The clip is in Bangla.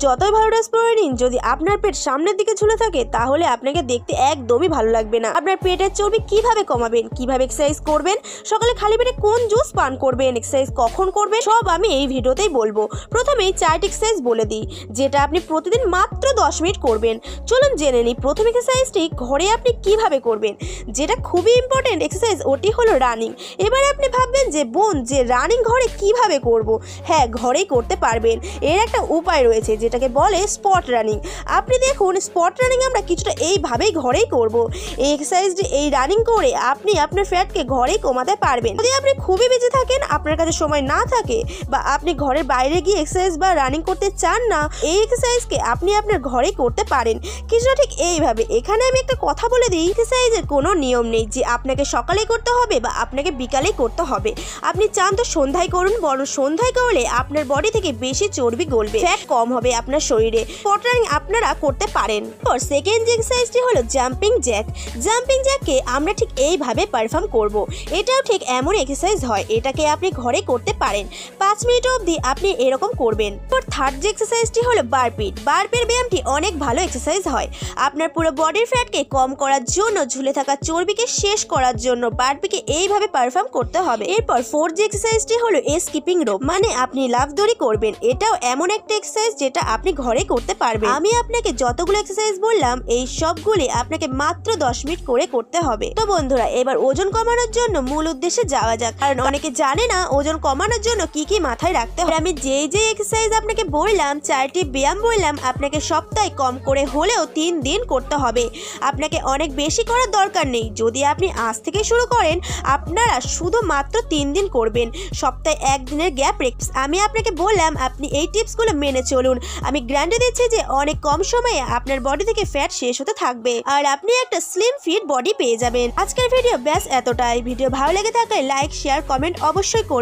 যতই ভালো ড্রেস পরে নিন, যদি আপনার পেট সামনের দিকে ঝুলে থাকে তাহলে আপনাকে দেখতে একদমই ভালো লাগবে না। আপনার পেটের চর্বি কিভাবে কমাবেন, কিভাবে এক্সারসাইজ করবেন, সকালে খালি পেটে কোন জুস পান করবেন, এক্সারসাইজ কখন করবেন, সব আমি এই ভিডিওতেই বলবো। প্রথমেই 4টি এক্সারসাইজ বলে দিই, যেটা আপনি প্রতিদিন মাত্র 10 মিনিট করবেন। চলুন জেনে নিই প্রথম এক্সারসাইজটি ঘরে আপনি কিভাবে করবেন। যেটা খুবই ইম্পর্টেন্ট এক্সারসাইজ, ওটি হলো রানিং। এবারে আপনি ভাববেন যে বোন, যে রানিং ঘরে কিভাবে করব। হ্যাঁ, ঘরেই করতে পারবেন। এর একটা উপায় রয়েছে যেটাকে বলে স্পট রানিং। আপনি দেখুন, স্পট রানিং আমরা কিছুটা এইভাবেই ঘরেই করব। এই এক্সারসাইজটি, এই রানিং করে আপনি আপনার ফ্যাটকে ঘরেই কমাতে পারবেন। যদি আপনি খুবই বেঁচে থাকেন, আপনার কাছে সময় না থাকে, বা আপনি ঘরের বাইরে গিয়ে এক্সারসাইজ বা রানিং করতে চান না, এই এক্সারসাইজকে আপনি আপনার ঘরেই করতে পারেন। কিছুটা ঠিক এইভাবে। এখানে আমি একটা কথা বলে দিই, এক্সারসাইজের কোনো নিয়ম নেই যে আপনাকে সকালেই করতে হবে বা আপনাকে বিকালেই করতে হবে। আপনি চান তো সন্ধ্যায় করুন, বরং সন্ধ্যায় করলে আপনার বডি থেকে বেশি চর্বি গলবে, ফ্যাট কম হবে আপনার শরীরে। স্পট রানিং আপনারা করতে পারেন। সেকেন্ড যে এক্সারসাইজটি হলো জাম্পিং জ্যাক। জাম্পিং জ্যাককে আমরা ঠিক এইভাবে পারফর্ম করব। এটাও ঠিক এমন এক্সারসাইজ হয়, এটাকে আপনি ঘরে করতে পারেন। 5 মিনিট অবধি আপনি এরকম করবেন। থার্ড যে এক্সারসাইজটি হলো বারপিট। বারপিট ব্যায়ামটি অনেক ভালো এক্সারসাইজ হয় আপনার পুরো বডির ফ্যাটকে কম করার জন্য, ঝুলে থাকা চর্বিকে শেষ করার জন্য বারপিটকে এইভাবে পারফর্ম করতে হবে। এরপর ফোর্থ যে এক্সারসাইজটি হলো স্কিপিং রোপ, মানে আপনি লাফ দড়ি করবেন। এটাও এমন একটা এক্সারসাইজ যেটা আপনি ঘরে করতে পারবেন। আমি আপনাকে যতগুলো এক্সারসাইজ বললাম, এই সবগুলি আপনাকে মাত্র 10 মিনিট করে করতে হবে। তো বন্ধুরা, এবার ওজন কমানোর জন্য মূল উদ্দেশ্যে যাওয়া যাক, কারণ অনেকে জানে না ওজন কমানোর জন্য কি কি মাথায় রাখতে হবে। আমি যে এক্সারসাইজ আপনাকে বললাম, 4টি ব্যায়াম বললাম, আপনাকে সপ্তাহে কম করে হলেও 3 দিন করতে হবে। আপনাকে অনেক বেশি করার দরকার নেই। যদি আপনি আজ থেকে শুরু করেন, আপনারা শুধুমাত্র 3 দিন করবেন, সপ্তাহে 1 দিনের গ্যাপ রেখে। আমি আপনাকে বললাম, আপনি এই টিপসগুলো মেনে চলুন। আমি গ্যারান্টি দিচ্ছি যে অনেক কম সময়ে আপনার বডি থেকে ফ্যাট শেষ হতে থাকবে, আর আপনি একটা স্লিম ফিট বডি পেয়ে যাবেন। আজকের ভিডিও ব্যাস এতটাই। ভিডিও ভালো লেগে থাকলে লাইক, শেয়ার, কমেন্ট অবশ্যই করুন।